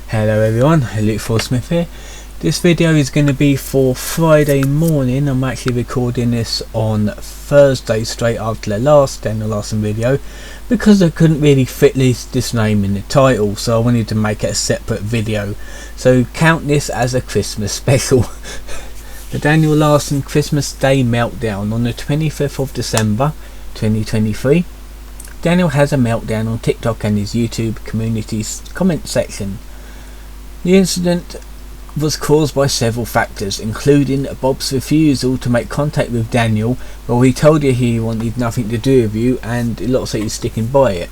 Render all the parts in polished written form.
Hello everyone, Luke Smith here. This video is going to be for Friday morning. I'm actually recording this on Thursday straight after the last Daniel Larson video because I couldn't really fit this name in the title, so I wanted to make it a separate video. So count this as a Christmas special. The Daniel Larson Christmas Day Meltdown on the 25th of December 2023. Daniel has a meltdown on TikTok and his YouTube community's comment section. The incident was caused by several factors, including Bob's refusal to make contact with Daniel. Well, he told you he wanted nothing to do with you, and it looks like he's sticking by it.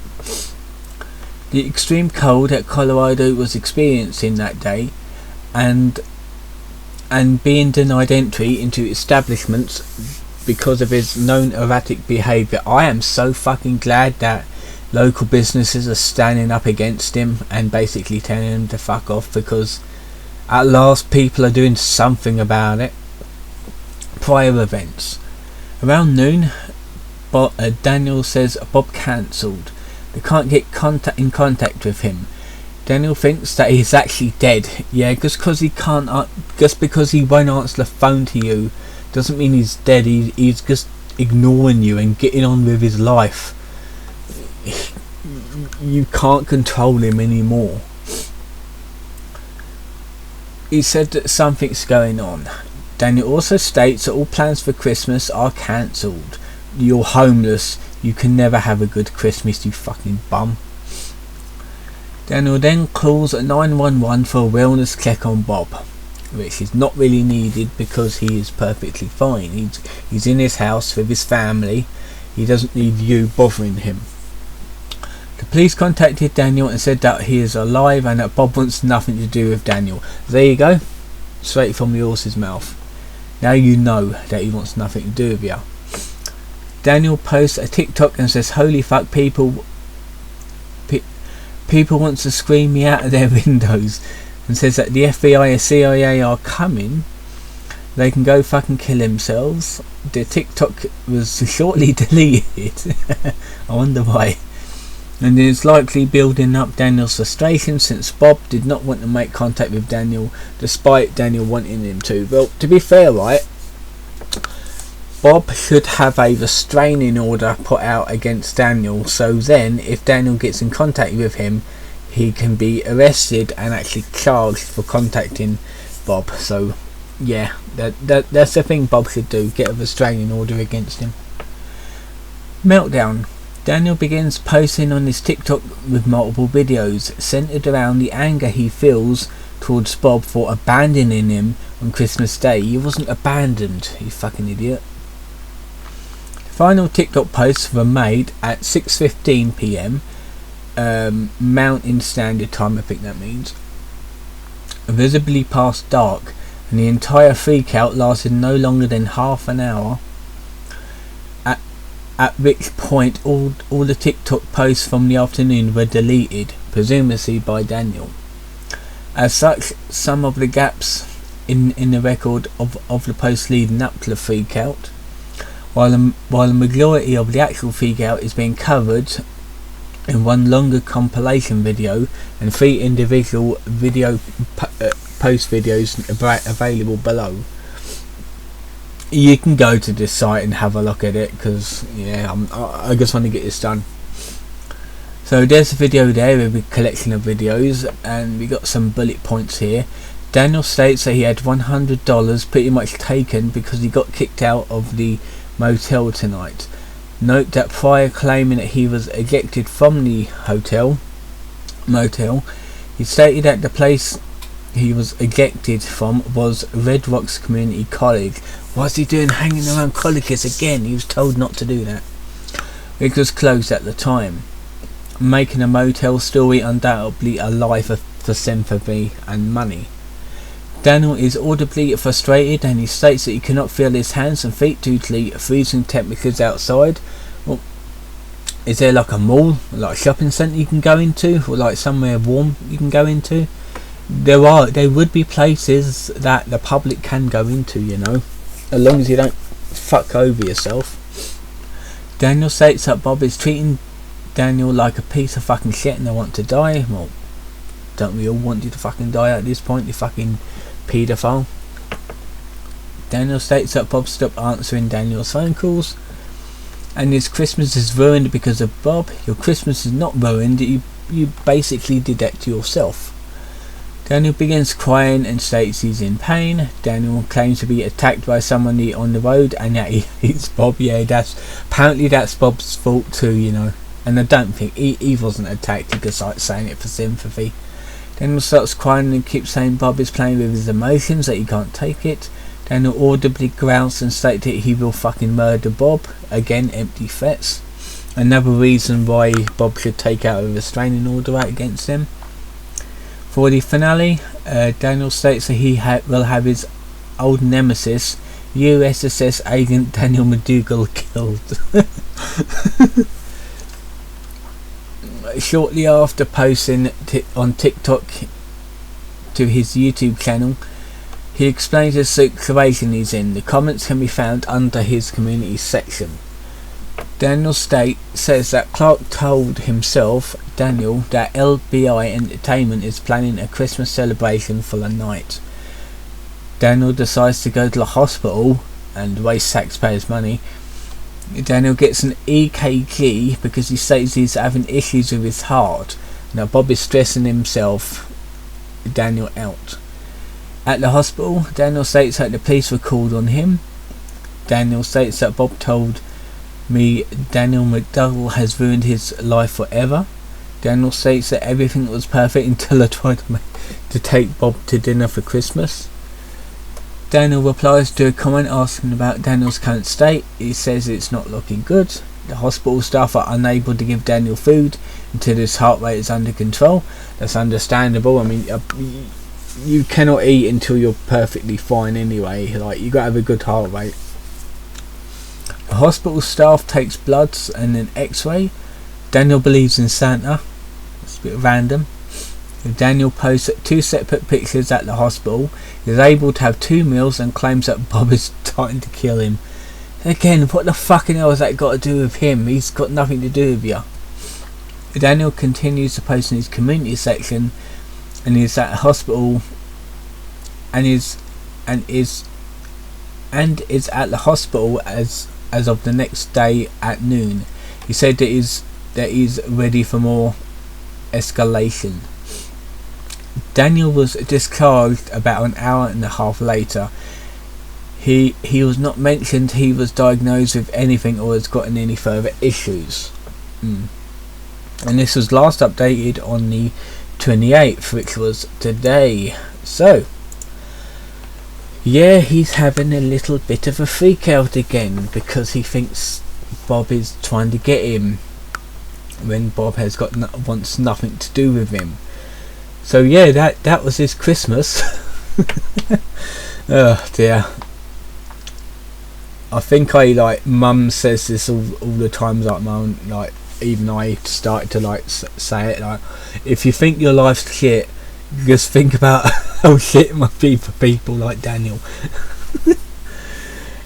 The extreme cold that Colorado was experiencing that day, and being denied entry into establishments because of his known erratic behaviour. I am so fucking glad that local businesses are standing up against him and basically telling him to fuck off, because at last people are doing something about it. Prior events. Around noon, Daniel says Bob cancelled. They can't get in contact with him. Daniel thinks that he's actually dead. Yeah, just because he won't answer the phone to you doesn't mean he's dead. He's just ignoring you and getting on with his life. You can't control him anymore. He said that something's going on. Daniel also states that all plans for Christmas are cancelled. You're homeless. You can never have a good Christmas, you fucking bum. Daniel then calls 911 for a wellness check on Bob, which is not really needed because he is perfectly fine. He's in his house with his family. He doesn't need you bothering him. The police contacted Daniel and said that he is alive and that Bob wants nothing to do with Daniel. There you go, straight from the horse's mouth. Now you know that he wants nothing to do with you. Daniel posts a TikTok and says, "Holy fuck, people want to scream me out of their windows," and says that the FBI and CIA are coming. They can go fucking kill themselves. The TikTok was shortly deleted. I wonder why. And it's likely building up Daniel's frustration since Bob did not want to make contact with Daniel despite Daniel wanting him to. Well, to be fair, right, Bob should have a restraining order put out against Daniel, so then if Daniel gets in contact with him, he can be arrested and actually charged for contacting Bob. So yeah, that's the thing Bob should do, get a restraining order against him. Meltdown. Daniel begins posting on his TikTok with multiple videos centered around the anger he feels towards Bob for abandoning him on Christmas Day. He wasn't abandoned, you fucking idiot. Final TikTok posts were made at 6:15 PM Mountain Standard Time, I think that means, visibly past dark, and the entire freakout lasted no longer than half an hour. At which point all the TikTok posts from the afternoon were deleted, presumably by Daniel. As such, some of the gaps in the record of the posts leading up to the freakout, while the majority of the actual freakout is being covered in one longer compilation video and 3 individual video post videos available below. You can go to this site and have a look at it, because yeah, I just want to get this done. So there's a video there with a collection of videos, and we got some bullet points here. Daniel states that he had $100 pretty much taken because he got kicked out of the motel tonight. Note that prior claiming that he was ejected from the motel, he stated that the place he was ejected from was Red Rocks Community College. What's he doing hanging around colleges again? He was told not to do that. It was closed at the time, making a motel story undoubtedly a lie for sympathy and money. Daniel is audibly frustrated, and he states that he cannot feel his hands and feet due to the freezing temperatures outside. Well, is there like a mall, like a shopping centre you can go into, or like somewhere warm you can go into? There would be places that the public can go into, you know, as long as you don't fuck over yourself. Daniel states that Bob is treating Daniel like a piece of fucking shit and they want to die. Well, Don't we all want you to fucking die at this point, you fucking paedophile? Daniel states that Bob stopped answering Daniel's phone calls, and his Christmas is ruined because of Bob. Your Christmas is not ruined, you basically did that to yourself. Daniel begins crying and states he's in pain. Daniel claims to be attacked by someone on the road and that he hates Bob. Yeah, apparently that's Bob's fault too, you know. And I don't think he wasn't attacked, he just like saying it for sympathy. Daniel starts crying and keeps saying Bob is playing with his emotions, that he can't take it. Daniel audibly growls and states that he will fucking murder Bob. Again, empty threats. Another reason why Bob should take out a restraining order out against him. For the finale, Daniel states that he will have his old nemesis, USS agent Daniel McDougal, killed. Shortly after posting on TikTok to his YouTube channel, he explains the situation he's in. The comments can be found under his community section. Daniel says that Clark told himself, Daniel, that LBI Entertainment is planning a Christmas celebration for the night. Daniel decides to go to the hospital and waste taxpayers' money. Daniel gets an EKG because he states he's having issues with his heart. Now Bob is stressing himself Daniel out. At the hospital, Daniel states that the police were called on him. Daniel states that Bob told me Daniel McDougal has ruined his life forever. Daniel states that everything was perfect until I tried to take Bob to dinner for Christmas. Daniel replies to a comment asking about Daniel's current state. He says it's not looking good. The hospital staff are unable to give Daniel food until his heart rate is under control. That's understandable. I mean, you cannot eat until you're perfectly fine anyway. Like, you gotta have a good heart rate. The hospital staff takes bloods and an x-ray. Daniel believes in Santa. It's a bit random. Daniel posts 2 separate pictures at the hospital. He's able to have 2 meals and claims that Bob is trying to kill him. Again, what the fucking hell has that got to do with him? He's got nothing to do with you. Daniel continues to post in his community section and is at the hospital and is at the hospital as of the next day at noon. He said that he's ready for more escalation. Daniel was discharged about an hour and a half later. He was not mentioned he was diagnosed with anything or has gotten any further issues. And this was last updated on the 28th, which was today. So yeah, he's having a little bit of a freak out again because he thinks Bob is trying to get him when Bob has wants nothing to do with him. So yeah, that was his Christmas. Oh dear. I think Mum says this all the times, like Mum, like even I started to say it, like, if you think your life's shit, just think about how shit it must be for people like Daniel.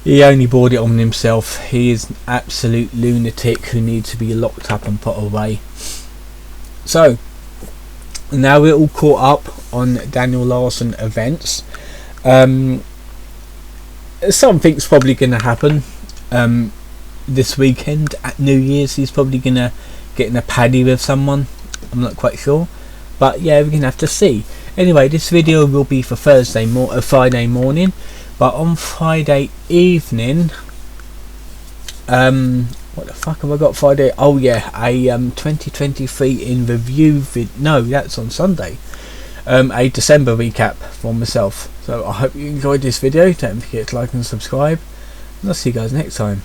He only brought it on himself. He is an absolute lunatic who needs to be locked up and put away. So now we're all caught up on Daniel Larson events. Something's probably going to happen this weekend at New Year's. He's probably going to get in a paddy with someone. I'm not quite sure, but yeah, we're going to have to see. Anyway, this video will be for Friday morning, but on Friday evening, what the fuck have I got Friday? Oh yeah, a 2023 in review no, that's on Sunday. A December recap for myself. So I hope you enjoyed this video. Don't forget to like and subscribe, and I'll see you guys next time.